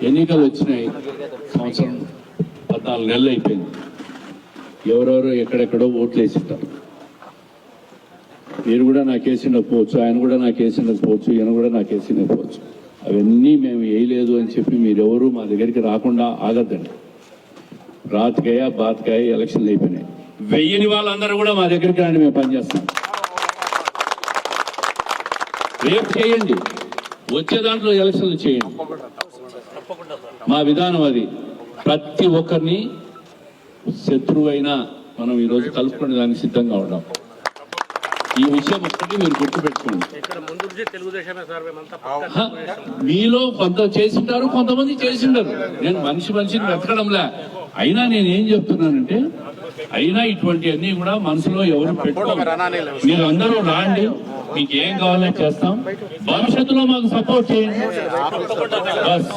ఎన్నికలు వచ్చినాయి, సంవత్సరం 14 నెలలు అయిపోయింది. ఎవరెవరో ఎక్కడెక్కడో ఓట్లు వేసింటారు. మీరు కూడా నాకు వేసిండకపోవచ్చు, ఆయన కూడా నాకు వేసిండకపోవచ్చు, ఈయన కూడా నాకు వేసిండకపోవచ్చు. అవన్నీ మేము వేయలేదు అని చెప్పి మీరెవరూ మా దగ్గరికి రాకుండా ఆగద్దండి. రాతికాయ బాతికాయ ఎలక్షన్లు అయిపోయినాయి. వెయ్యని వాళ్ళందరూ కూడా మా దగ్గరికి రండి, మేము పనిచేస్తాం. రేపు చేయండి, వచ్చే దాంట్లో ఎలక్షన్లు చేయండి. మా విధానం అది. ప్రతి ఒక్కరిని శత్రువైనా మనం ఈరోజు కలుపుకునే దానికి సిద్ధంగా ఉన్నాం. ఈ విషయం ఒక్కటి మీరు గుర్తుపెట్టుకోండి. మీలో కొంత చేసింటారు, కొంతమంది చేసిండరు. నేను మనిషిని వెతకడంలే. అయినా నేనేం చెప్తున్నానంటే, అయినా ఇటువంటివన్నీ కూడా మనసులో ఎవరు పెట్టుకోవాలి. మీరు అందరూ రాండి, మీకు ఏం కావాలో చేస్తాం. భవిష్యత్తులో మాకు సపోర్ట్ చేయండి. బస్.